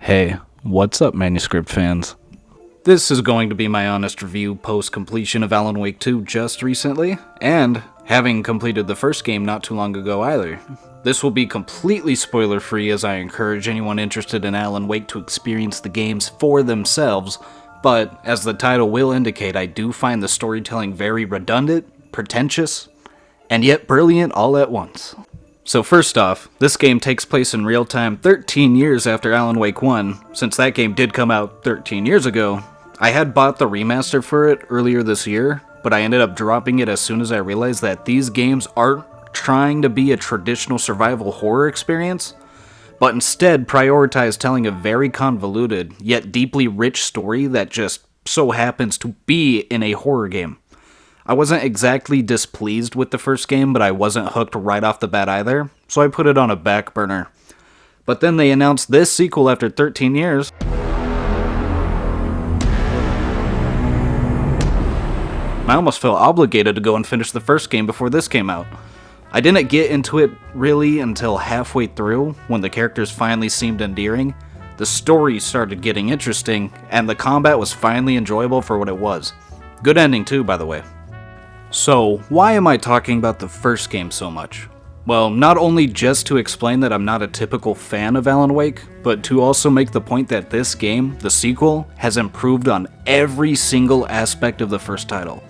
Hey, what's up, Manuscript fans? This is going to be my honest review post-completion of Alan Wake 2 just recently, and having completed the first game not too long ago either. This will be completely spoiler-free as I encourage anyone interested in Alan Wake to experience the games for themselves, but as the title will indicate, I do find the storytelling very redundant, pretentious, and yet brilliant all at once. So first off, this game takes place in real time 13 years after Alan Wake 1. Since that game did come out 13 years ago, I had bought the remaster for it earlier this year, but I ended up dropping it as soon as I realized that these games aren't trying to be a traditional survival horror experience, but instead prioritize telling a very convoluted, yet deeply rich story that just so happens to be in a horror game. I wasn't exactly displeased with the first game, but I wasn't hooked right off the bat either, so I put it on a back burner. But then they announced this sequel after 13 years. I almost felt obligated to go and finish the first game before this came out. I didn't get into it really until halfway through, when the characters finally seemed endearing, the story started getting interesting, and the combat was finally enjoyable for what it was. Good ending too, by the way. So, why am I talking about the first game so much? Well, not only just to explain that I'm not a typical fan of Alan Wake, but to also make the point that this game, the sequel, has improved on every single aspect of the first title.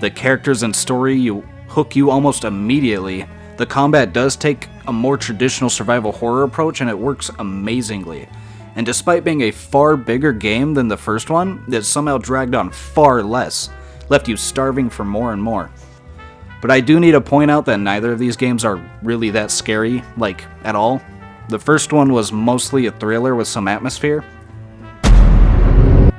The characters and story hook you almost immediately. The combat does take a more traditional survival horror approach, and it works amazingly. And despite being a far bigger game than the first one, it somehow dragged on far less, left you starving for more and more. But I do need to point out that neither of these games are really that scary, like, at all. The first one was mostly a thriller with some atmosphere.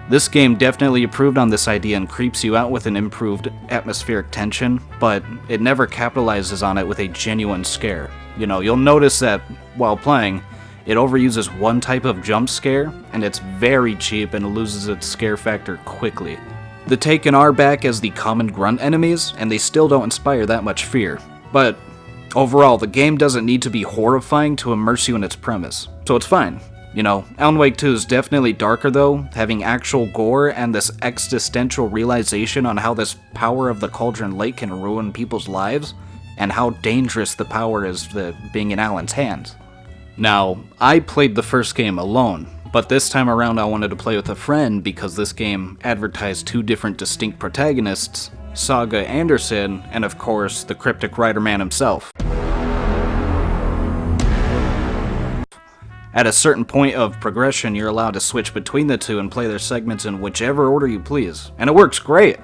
This game definitely improved on this idea and creeps you out with an improved atmospheric tension, but it never capitalizes on it with a genuine scare. You know, you'll notice that while playing, it overuses one type of jump scare, and it's very cheap and loses its scare factor quickly. The Taken are back as the common grunt enemies, and they still don't inspire that much fear. But overall, the game doesn't need to be horrifying to immerse you in its premise, so it's fine. You know, Alan Wake 2 is definitely darker though, having actual gore and this existential realization on how this power of the Cauldron Lake can ruin people's lives, and how dangerous the power is being in Alan's hands. Now, I played the first game alone, but this time around I wanted to play with a friend because this game advertised two different distinct protagonists, Saga Anderson, and of course, the cryptic writer man himself. At a certain point of progression, you're allowed to switch between the two and play their segments in whichever order you please, and it works great!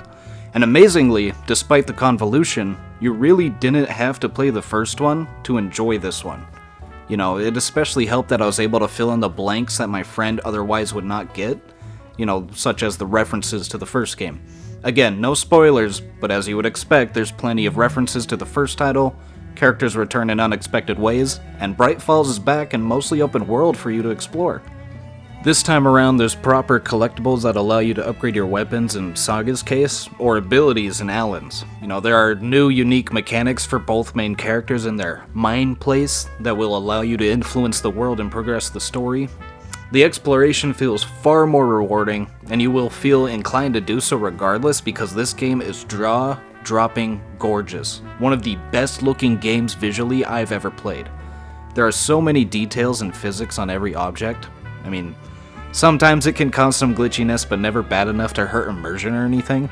And amazingly, despite the convolution, you really didn't have to play the first one to enjoy this one. You know, it especially helped that I was able to fill in the blanks that my friend otherwise would not get, you know, such as the references to the first game. Again, no spoilers, but as you would expect, there's plenty of references to the first title, characters return in unexpected ways, and Bright Falls is back and mostly open world for you to explore. This time around, there's proper collectibles that allow you to upgrade your weapons in Saga's case, or abilities in Alan's. You know, there are new unique mechanics for both main characters in their mind place that will allow you to influence the world and progress the story. The exploration feels far more rewarding, and you will feel inclined to do so regardless because this game is jaw-dropping gorgeous. One of the best looking games visually I've ever played. There are so many details and physics on every object. I mean, sometimes it can cause some glitchiness, but never bad enough to hurt immersion or anything.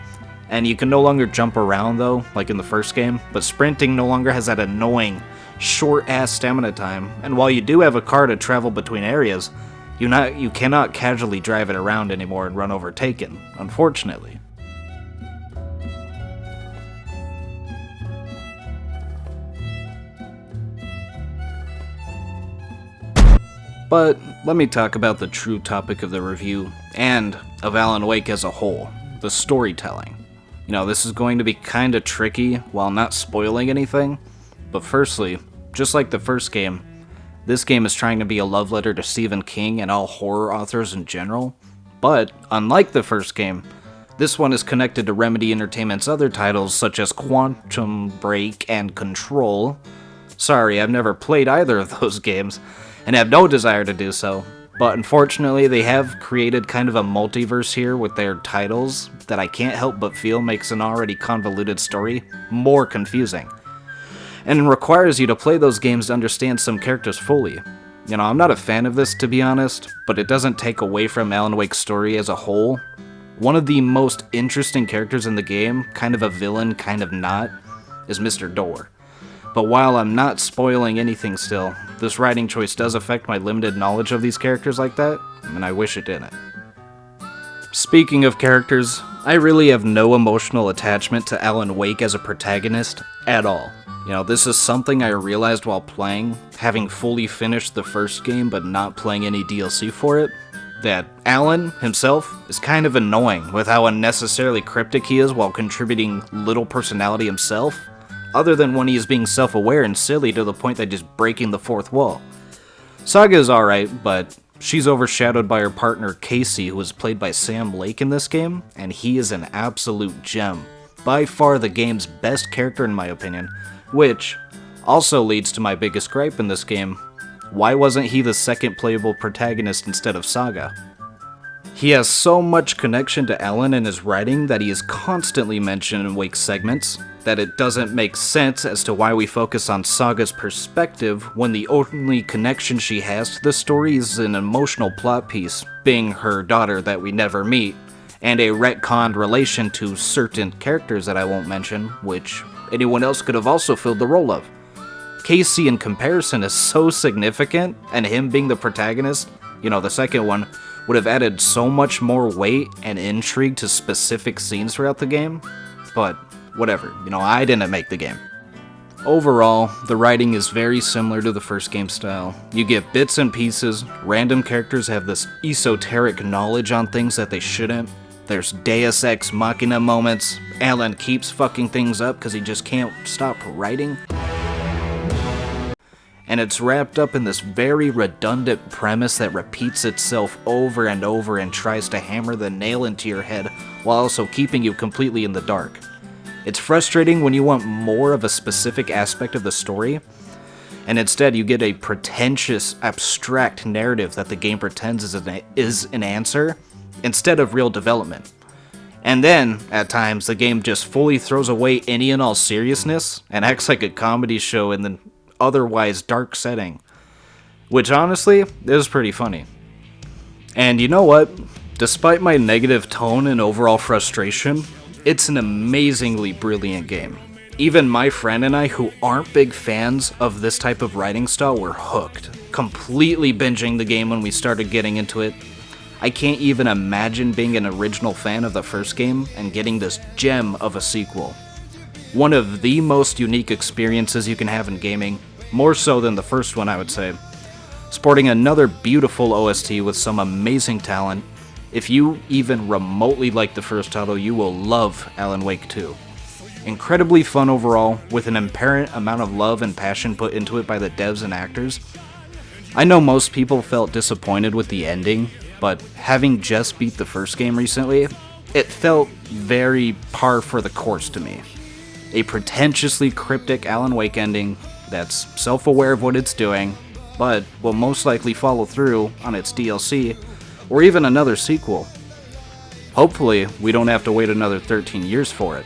And you can no longer jump around though, like in the first game, but sprinting no longer has that annoying, short-ass stamina time, and while you do have a car to travel between areas, you cannot casually drive it around anymore and run overtaken, unfortunately. But let me talk about the true topic of the review, and of Alan Wake as a whole, the storytelling. You know, this is going to be kinda tricky while not spoiling anything, but firstly, just like the first game, this game is trying to be a love letter to Stephen King and all horror authors in general, but unlike the first game, this one is connected to Remedy Entertainment's other titles such as Quantum Break and Control. Sorry, I've never played either of those games, and have no desire to do so, But unfortunately, they have created kind of a multiverse here with their titles that I can't help but feel makes an already convoluted story more confusing, and requires you to play those games to understand some characters fully. You know, I'm not a fan of this, to be honest, but it doesn't take away from Alan Wake's story as a whole. One of the most interesting characters in the game, kind of a villain, kind of not, is Mr. Door. But while I'm not spoiling anything still, this writing choice does affect my limited knowledge of these characters like that, and I wish it didn't. Speaking of characters, I really have no emotional attachment to Alan Wake as a protagonist at all. You know, this is something I realized while playing, having fully finished the first game but not playing any DLC for it, that Alan himself is kind of annoying with how unnecessarily cryptic he is while contributing little personality himself, other than when he is being self-aware and silly to the point that just breaking the fourth wall. Saga is alright, but she's overshadowed by her partner Casey, who is played by Sam Lake in this game, and he is an absolute gem. By far the game's best character in my opinion, which also leads to my biggest gripe in this game. Why wasn't he the second playable protagonist instead of Saga? He has so much connection to Alan in his writing that he is constantly mentioned in Wake's segments, that it doesn't make sense as to why we focus on Saga's perspective when the only connection she has to the story is an emotional plot piece, being her daughter that we never meet, and a retconned relation to certain characters that I won't mention, which anyone else could have also filled the role of. Casey in comparison is so significant, and him being the protagonist, you know, the second one, would have added so much more weight and intrigue to specific scenes throughout the game, but whatever, you know, I didn't make the game. Overall, the writing is very similar to the first game style. You get bits and pieces, random characters have this esoteric knowledge on things that they shouldn't, there's Deus Ex Machina moments, Alan keeps fucking things up because he just can't stop writing. And it's wrapped up in this very redundant premise that repeats itself over and over and tries to hammer the nail into your head while also keeping you completely in the dark. It's frustrating when you want more of a specific aspect of the story, and instead you get a pretentious, abstract narrative that the game pretends is an answer, instead of real development. And then, at times, the game just fully throws away any and all seriousness and acts like a comedy show in the otherwise dark setting, which honestly is pretty funny. And you know what? Despite my negative tone and overall frustration, it's an amazingly brilliant game. Even my friend and I, who aren't big fans of this type of writing style, were hooked, completely binging the game when we started getting into it. I can't even imagine being an original fan of the first game and getting this gem of a sequel. One of the most unique experiences you can have in gaming, more so than the first one I would say. Sporting another beautiful OST with some amazing talent. If you even remotely like the first title, you will love Alan Wake 2. Incredibly fun overall, with an apparent amount of love and passion put into it by the devs and actors. I know most people felt disappointed with the ending, but having just beat the first game recently, it felt very par for the course to me. A pretentiously cryptic Alan Wake ending that's self-aware of what it's doing, but will most likely follow through on its DLC, or even another sequel. Hopefully, we don't have to wait another 13 years for it.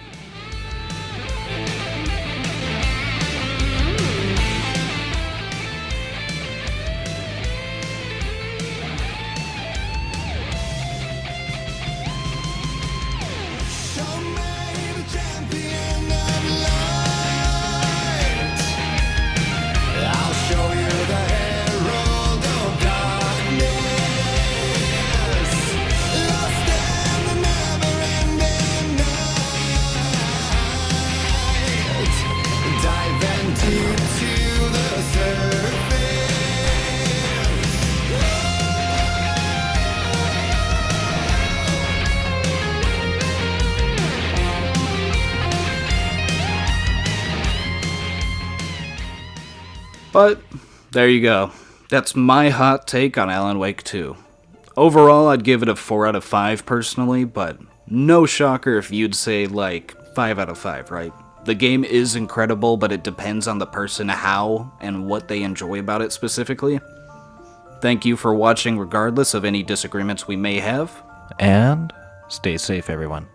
But there you go. That's my hot take on Alan Wake 2. Overall, I'd give it a 4 out of 5 personally, but no shocker if you'd say like 5 out of 5, right? The game is incredible, but it depends on the person how and what they enjoy about it specifically. Thank you for watching regardless of any disagreements we may have. And stay safe, everyone.